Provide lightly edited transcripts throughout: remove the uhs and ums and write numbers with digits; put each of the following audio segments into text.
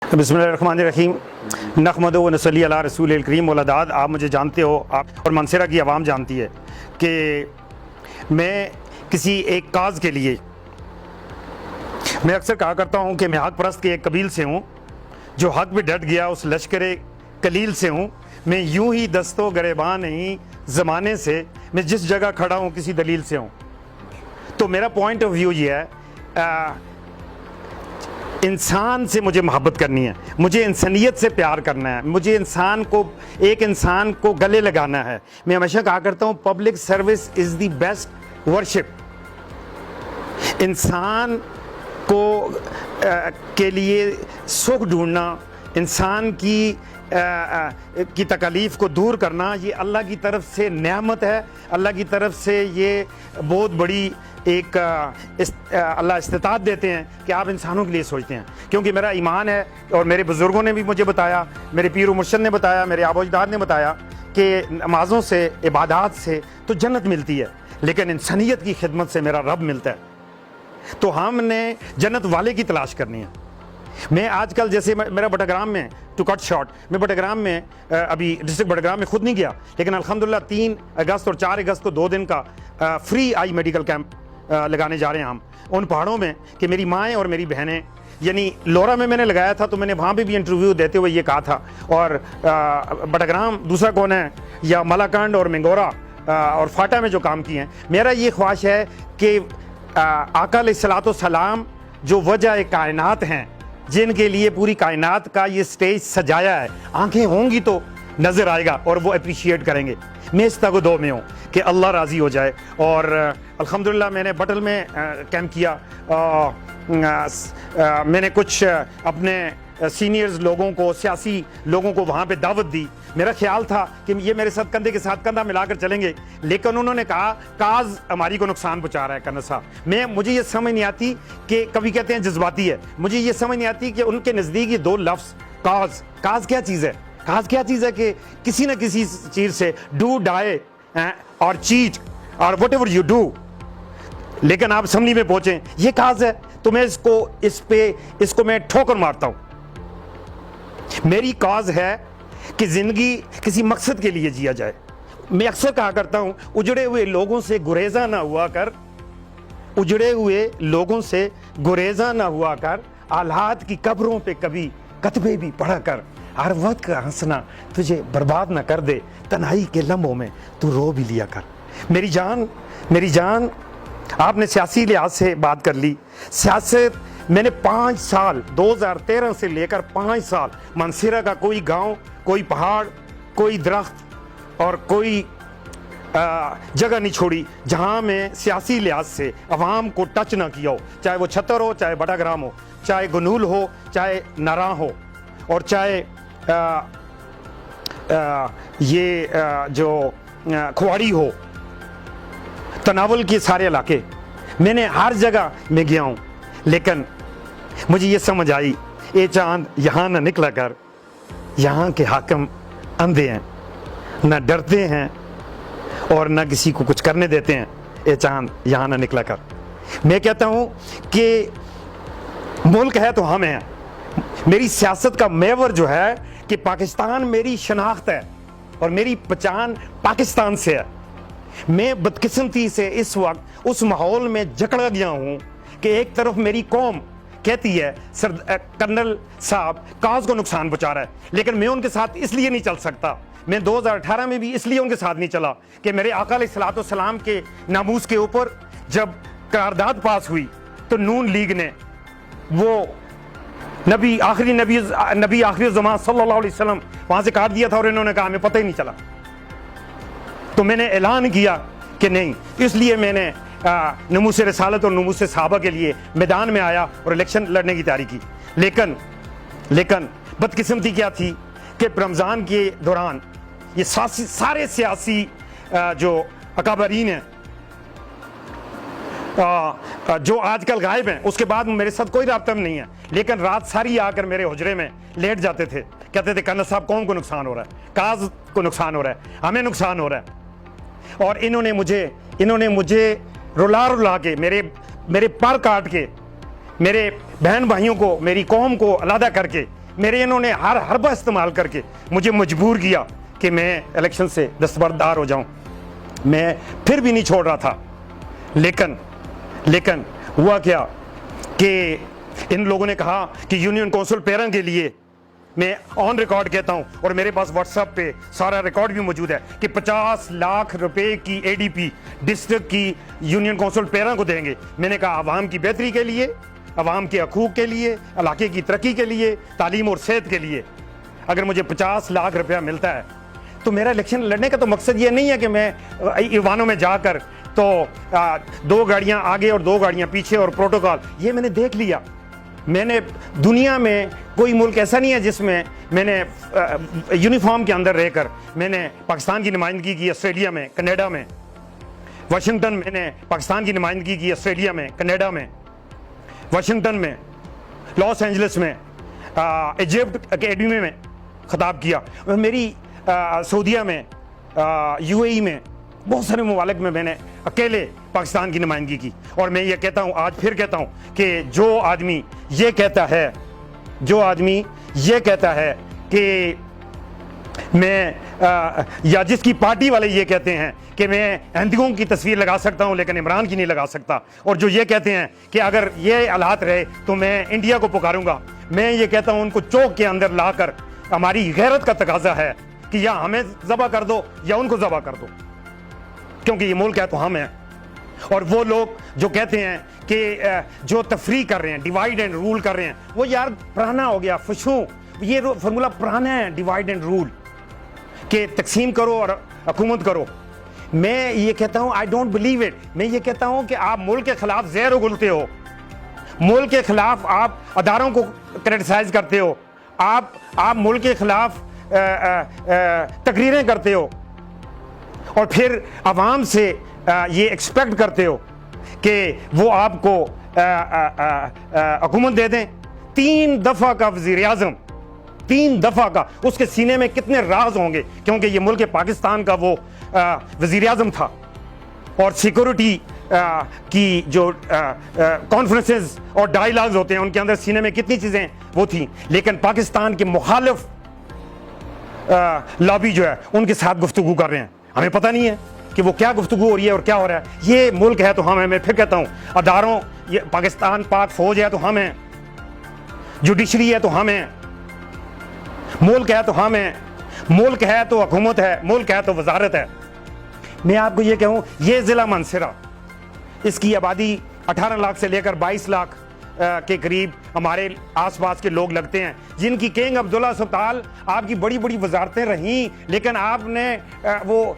बिस्मिल्लाहिर्रहमानिर्रहीम नहमदु व नसल्ली अला रसूलिल करीम वलदाद। आप मुझे जानते हो, आप और मनसरा की आवाम जानती है कि मैं किसी एक काज के लिए, मैं अक्सर कहा करता हूँ कि मैं हक परस्त के एक कबील से हूँ जो हक में डट गया, उस लश्कर कलील से हूँ। मैं यूं ही दस्तो गरेबान नहीं ज़माने से, मैं जिस जगह खड़ा हूँ किसी दलील से हूँ। तो मेरा पॉइंट ऑफ व्यू ये है, इंसान से मुझे मोहब्बत करनी है, मुझे इंसानियत से प्यार करना है, मुझे एक इंसान को गले लगाना है। मैं हमेशा कहा करता हूँ public service is the best worship. इंसान को के लिए सुख ढूंढना, इंसान की तकलीफ़ को दूर करना, ये अल्लाह की तरफ से नेमत है। अल्लाह की तरफ से ये बहुत बड़ी एक अल्लाह इस्तिताअत देते हैं कि आप इंसानों के लिए सोचते हैं। क्योंकि मेरा ईमान है और मेरे बुज़ुर्गों ने भी मुझे बताया, मेरे पीर व मुर्शद ने बताया, मेरे आबो अजदाद ने बताया कि नमाज़ों से, इबादत से तो जन्नत मिलती है, लेकिन इंसानियत की खिदमत से मेरा रब मिलता है। तो हमने जन्नत वाले की तलाश करनी है। मैं आजकल जैसे मेरा बटाग्राम में, टू कट शॉर्ट, मैं बटाग्राम में अभी डिस्ट्रिक्ट बटाग्राम में खुद नहीं गया, लेकिन अल्हम्दुलिल्लाह 3 अगस्त और 4 अगस्त को 2 दिन का फ्री आई मेडिकल कैंप लगाने जा रहे हैं हम उन पहाड़ों में कि मेरी माएँ और मेरी बहनें, यानी लोरा में मैंने लगाया था तो मैंने वहाँ पे भी इंटरव्यू देते हुए ये कहा था। और बटाग्राम दूसरा कौन है, या मलाकंड और मिंगोरा और फाटा में जो काम किए हैं, मेरा ये ख्वाहिश है कि आका अलैहिस्सलातो सलाम जो वजह कायनात हैं, जिनके लिए पूरी कायनात का ये स्टेज सजाया है, आंखें होंगी तो नज़र आएगा और वो अप्रिशिएट करेंगे। मैं इस तगदो में हूँ कि अल्लाह राज़ी हो जाए। और अल्हम्दुलिल्लाह मैंने बटल में कैंप किया। मैंने कुछ अपने सीनियर्स लोगों को, सियासी लोगों को वहाँ पे दावत दी। मेरा ख्याल था कि ये मेरे साथ कंधे के साथ कंधा मिलाकर चलेंगे, लेकिन उन्होंने कहा काज हमारी को नुकसान पहुँचा रहा है करना साहब। मुझे ये समझ नहीं आती कि कभी कहते हैं जज्बाती है, मुझे ये समझ नहीं आती कि उनके नज़दीक ये 2 लफ्ज़ काज क्या चीज़ है। काज क्या चीज़ है कि किसी न किसी चीज़ से डू डाई और चीट और वट एवर यू डू, लेकिन आप असम्बली में पहुंचे, ये काज है। तो मैं इसको मैं ठोकर मारता हूं। मेरी काज है कि जिंदगी किसी मकसद के लिए जिया जाए। मैं अक्सर कहा करता हूं, उजड़े हुए लोगों से गुरेजा ना हुआ कर, उजड़े हुए लोगों से गुरेजा ना हुआ कर, आलात की कब्रों पे कभी कतबे भी पढ़ा कर, हर वक्त का हंसना तुझे बर्बाद ना कर दे, तन्हाई के लम्हों में तू रो भी लिया कर। मेरी जान, आपने सियासी लिहाज से बात कर ली। सियासत मैंने 5 साल 2013 से लेकर 5 साल मनसरा का कोई गांव, कोई पहाड़, कोई दरख्त और कोई जगह नहीं छोड़ी जहां मैं सियासी लिहाज से अवाम को टच ना किया हो, चाहे वो छतर हो, चाहे बटाग्राम हो, चाहे गनूल हो, चाहे नारा हो, और चाहे जो खुआड़ी हो, तनावल के सारे इलाके, मैंने हर जगह में गया हूँ। लेकिन मुझे ये समझ आई, ये चांद यहाँ न निकला कर, यहाँ के हाकिम अंधे हैं, न डरते हैं और न किसी को कुछ करने देते हैं। ये चांद यहाँ न निकला कर। मैं कहता हूँ कि मुल्क है तो हम हैं। मेरी सियासत का मेवर जो है कि पाकिस्तान मेरी शनाख्त है और मेरी पहचान पाकिस्तान से है। मैं बदकिस्मती से इस वक्त उस माहौल में जकड़ा गया हूँ कि एक तरफ मेरी कौम कहती है कर्नल साहब काज को नुकसान पहुँचा रहा है, लेकिन मैं उनके साथ इसलिए नहीं चल सकता। मैं 2018 में भी इसलिए उनके साथ नहीं चला कि मेरे आका अलैहिस्सलातो सलाम के नामूस के ऊपर जब करारदाद पास हुई तो नून लीग ने वो नबी आखिरी ज़मां सल्लल्लाहु अलैहि वसल्लम वहाँ से काट दिया था और इन्होंने कहा हमें पता ही नहीं चला। तो मैंने ऐलान किया कि नहीं, इसलिए मैंने नमूस रसालत और नमूस सहाबा के लिए मैदान में आया और इलेक्शन लड़ने की तैयारी की। लेकिन बदकिस्मती क्या थी कि रमज़ान के दौरान ये सारे सियासी जो अकाबरीन हैं जो आजकल गायब हैं, उसके बाद मेरे साथ कोई राब्ता नहीं है, लेकिन रात सारी आकर मेरे हुजरे में लेट जाते थे, कहते थे कर्नल साहब कौन को नुकसान हो रहा है, काज को नुकसान हो रहा है, हमें नुकसान हो रहा है। और इन्होंने मुझे रुला के मेरे पर काट के, मेरे बहन भाइयों को, मेरी कौम को अलहदा करके मेरे इन्होंने हर हरबा इस्तेमाल करके मुझे मजबूर किया कि मैं इलेक्शन से दस्तबरदार हो जाऊं। मैं फिर भी नहीं छोड़ रहा था, लेकिन हुआ क्या कि इन लोगों ने कहा कि यूनियन काउंसिल पेरंग के लिए, मैं ऑन रिकॉर्ड कहता हूं और मेरे पास व्हाट्सएप पे सारा रिकॉर्ड भी मौजूद है कि 50 लाख रुपए की एडीपी डिस्ट्रिक्ट की यूनियन काउंसिल पेरंग को देंगे। मैंने कहा आवाम की बेहतरी के लिए, आवाम के हकूक़ के लिए, इलाके की तरक्की के लिए, तालीम और सेहत के लिए अगर मुझे 50 लाख रुपया मिलता है तो मेरा इलेक्शन लड़ने का तो मकसद ये नहीं है कि मैं ईवानों में जाकर तो 2 गाड़ियां आगे और 2 गाड़ियां पीछे और प्रोटोकॉल, ये मैंने देख लिया। मैंने दुनिया में कोई मुल्क ऐसा नहीं है जिसमें मैंने यूनिफॉर्म के अंदर रहकर मैंने पाकिस्तान की नुमाइंदगी की, ऑस्ट्रेलिया में, कनाडा में, वाशिंगटन मैंने पाकिस्तान की नुमाइंदगी की, ऑस्ट्रेलिया में, कनाडा में, वाशिंगटन में, लॉस एंजलिस में, इजिप्ट अकेडमी में खिताब किया, मेरी सऊदीया में, यूएई में, बहुत सारे ममालिक में मैंने अकेले पाकिस्तान की नुमाइंदगी की। और मैं ये कहता हूँ, आज फिर कहता हूँ कि जो आदमी ये कहता है कि मैं या जिसकी पार्टी वाले ये कहते हैं कि मैं हिंदुओं की तस्वीर लगा सकता हूं लेकिन इमरान की नहीं लगा सकता, और जो ये कहते हैं कि अगर ये हालात रहे तो मैं इंडिया को पुकारूंगा, मैं ये कहता हूं उनको चौक के अंदर लाकर, हमारी गैरत का तकाजा है कि या हमें ज़बह कर दो या उनको ज़बह कर दो, क्योंकि ये मुल्क है तो हम हैं। और वो लोग जो कहते हैं कि जो तफरीक कर रहे हैं, डिवाइड एंड रूल कर रहे हैं, वो यार पुराना हो गया, फशू, ये फार्मूला पुराना है, डिवाइड एंड रूल के तकसीम करो और हुकूमत करो। मैं ये कहता हूँ आई डोंट बिलीव इट। मैं ये कहता हूँ कि आप मुल्क के खिलाफ जहर उगलते हो, मुल्क के खिलाफ आप अदारों को क्रिटिसाइज करते हो, आप मुल्क के खिलाफ तकरीरें करते हो और फिर आवाम से ये एक्सपेक्ट करते हो कि वो आपको हुकूमत दे दें। 3 दफ़ा का वज़ीर आज़म, 3 दफ़ा का, उसके सीने में कितने राज होंगे, क्योंकि ये मुल्क पाकिस्तान का वो वज़ीर आज़म था। और सिक्योरिटी की जो कॉन्फ्रेंसेस और डायलॉग्स होते हैं उनके अंदर सीने में कितनी चीज़ें वो थी, लेकिन पाकिस्तान के मुखालिफ लॉबी जो है उनके साथ गुफ्तगू कर रहे हैं। हमें पता नहीं है कि वो क्या गुफ्तगू हो रही है और क्या हो रहा है। ये मुल्क है तो हम हैं। मैं फिर कहता हूँ, अदारों, ये पाकिस्तान पाक फौज है तो हम हैं, जुडिशरी है तो हम हैं, मुल्क है तो हम हैं, मुल्क है तो हुकूमत है, मुल्क है तो वजारत है। मैं आपको ये कहूँ, ये ज़िला मानसरा, इसकी आबादी 18 लाख से लेकर 22 लाख के करीब हमारे आसपास के लोग लगते हैं, जिनकी किंग अब्दुल्ला अस्पताल आपकी बड़ी बड़ी वजारतें रहीं, लेकिन आपने वो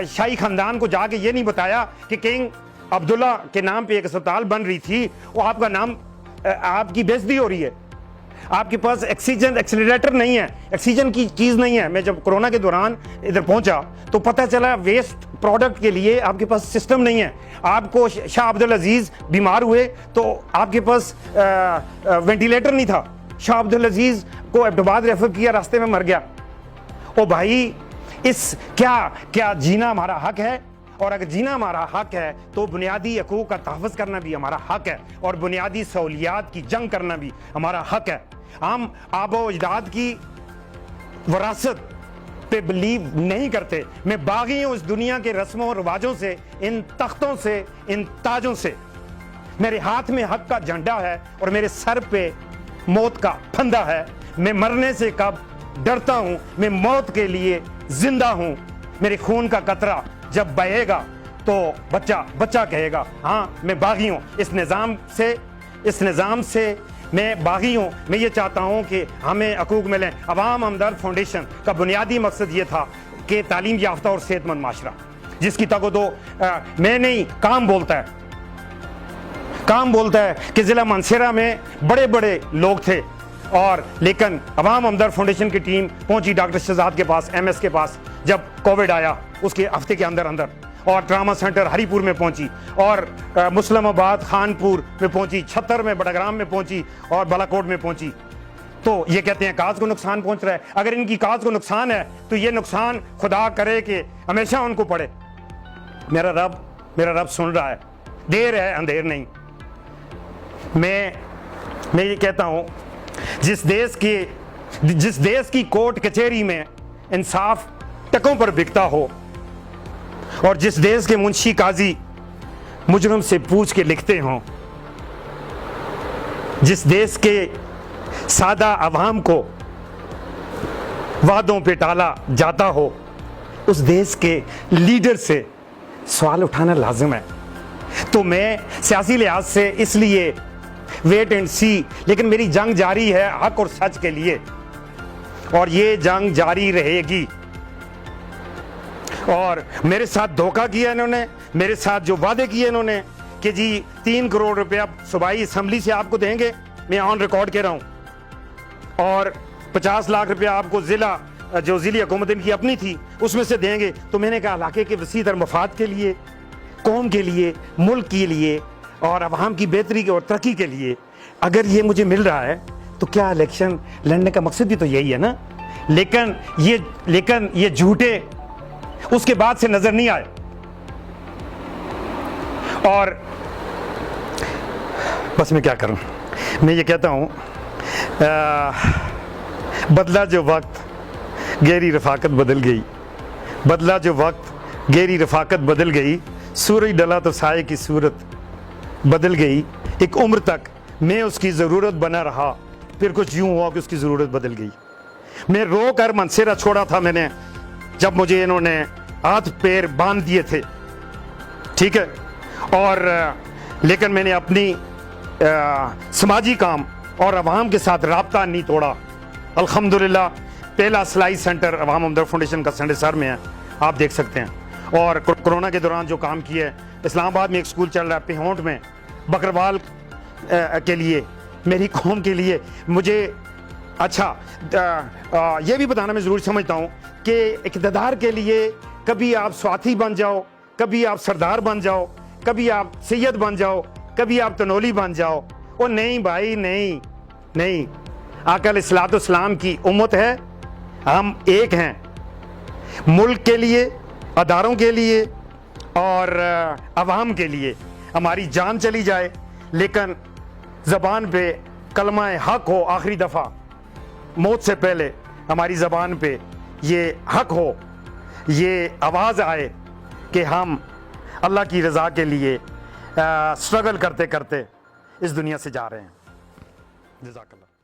शाही ख़ानदान को जाके ये नहीं बताया कि किंग अब्दुल्ला के नाम पे एक अस्पताल बन रही थी, वो आपका नाम, आपकी बेइज्जती हो रही है। आपके पास ऑक्सीजन एक्सीलरेटर नहीं है, ऑक्सीजन की चीज़ नहीं है। मैं जब कोरोना के दौरान इधर पहुंचा तो पता चला वेस्ट प्रोडक्ट के लिए आपके पास सिस्टम नहीं है। आपको शाह अब्दुल अजीज़ बीमार हुए तो आपके पास वेंटिलेटर नहीं था, शाह अब्दुल अजीज़ को अब्दुल्लाबाद रेफर किया, रास्ते में मर गया। ओ भाई, इस क्या जीना हमारा हक है? और अगर जीना हमारा हक है तो बुनियादी हकूक़ का तहफ़्फ़ुज़ करना भी हमारा हक है और बुनियादी सहूलियात की जंग करना भी हमारा हक है। हम आबो अजदाद की विरासत पे बिलीव नहीं करते। मैं बागी हूँ इस दुनिया के रस्मों और रिवाजों से, इन तख्तों से, इन ताजों से। मेरे हाथ में हक का झंडा है और मेरे सर पे मौत का फंदा है। मैं मरने से कब डरता हूँ, मैं मौत के लिए जिंदा हूँ। मेरे खून का कतरा जब बहेगा तो बच्चा कहेगा हाँ मैं बागी हूँ। इस निज़ाम से मैं बागी हूँ। मैं ये चाहता हूँ कि हमें हकूक़ मिलें। अवाम हमदर्द फाउंडेशन का बुनियादी मकसद ये था कि तालीम याफ्ता और सेहतमंद माशरा, जिसकी तगदो मैं नहीं, काम बोलता है कि ज़िला मानसरा में बड़े बड़े लोग थे, और लेकिन अवाम हमदर्द फाउंडेशन की टीम पहुंची डॉक्टर शहजाद के पास, MS के पास, जब कोविड आया उसके हफ्ते के अंदर, और ट्रामा सेंटर हरीपुर में पहुंची, और मुस्लिमाबाद, खानपुर में पहुंची, छत्तर में, बड़ग्राम में पहुंची, और बालाकोट में पहुंची। तो ये कहते हैं काज को नुकसान पहुंच रहा है। अगर इनकी काज को नुकसान है तो ये नुकसान खुदा करे कि हमेशा उनको पड़े। मेरा रब सुन रहा है, देर है अंधेर नहीं। मैं ये कहता हूँ, जिस देश के जिस देश की कोर्ट कचहरी में इंसाफ टकों पर बिकता हो, और जिस देश के मुंशी काजी मुजरिम से पूछ के लिखते हों, जिस देश के सादा अवाम को वादों पे टाला जाता हो, उस देश के लीडर से सवाल उठाना लाजिम है। तो मैं सियासी लिहाज से इसलिए वेट एंड सी, लेकिन मेरी जंग जारी है हक और सच के लिए, और ये जंग जारी रहेगी। और मेरे साथ धोखा किया इन्होंने, मेरे साथ जो वादे किए इन्होंने कि जी 3 करोड़ रुपया सूबाई असम्बली से आपको देंगे, मैं ऑन रिकॉर्ड कह रहा हूं, और 50 लाख रुपया आपको जिला जो जिली हुकूमत इनकी अपनी थी उसमें से देंगे। तो मैंने कहा इलाके के वसीतर मफाद के लिए, कौम के लिए, मुल्क के लिए और अवाम की बेहतरी और तरक्की के लिए अगर ये मुझे मिल रहा है तो क्या इलेक्शन लड़ने का मकसद भी तो यही है ना। लेकिन ये झूठे उसके बाद से नजर नहीं आए। और बस मैं क्या करूं, मैं ये कहता हूं बदला जो वक्त गहरी रफाकत बदल गई, बदला जो वक्त गहरी रफाकत बदल गई, सूरज डला तो साये की सूरत बदल गई। एक उम्र तक मैं उसकी ज़रूरत बना रहा, फिर कुछ यूं हुआ कि उसकी ज़रूरत बदल गई। मैं रो कर मनसेरा छोड़ा था मैंने जब मुझे इन्होंने हाथ पैर बांध दिए थे, ठीक है। और लेकिन मैंने अपनी समाजी काम और अवाम के साथ राब्ता नहीं तोड़ा। अल्हम्दुलिल्लाह पहला सिलाई सेंटर अवाम हमदर्द फाउंडेशन का सेंटर में है, आप देख सकते हैं। और कोरोना के दौरान जो काम किया है, इस्लामाबाद में एक स्कूल चल रहा है पेहोंट में, बकरवाल के लिए, मेरी कौम के लिए। मुझे अच्छा ये भी बताना मैं ज़रूर समझता हूँ कि इक़्तिदार के लिए कभी आप स्वार्थी बन जाओ, कभी आप सरदार बन जाओ, कभी आप सैयद बन जाओ, कभी आप तनोली बन जाओ। ओ नहीं भाई, नहीं नहीं, आका अलैहिस्सलाम की उम्मत है, हम एक हैं। मुल्क के लिए, अदारों के लिए और अवाम के लिए हमारी जान चली जाए, लेकिन ज़बान पे कलमा हक हो, आखिरी दफ़ा मौत से पहले हमारी ज़बान पे ये हक हो, ये आवाज़ आए कि हम अल्लाह की रज़ा के लिए स्ट्रगल करते करते इस दुनिया से जा रहे हैं। जज़ाकल्लाह।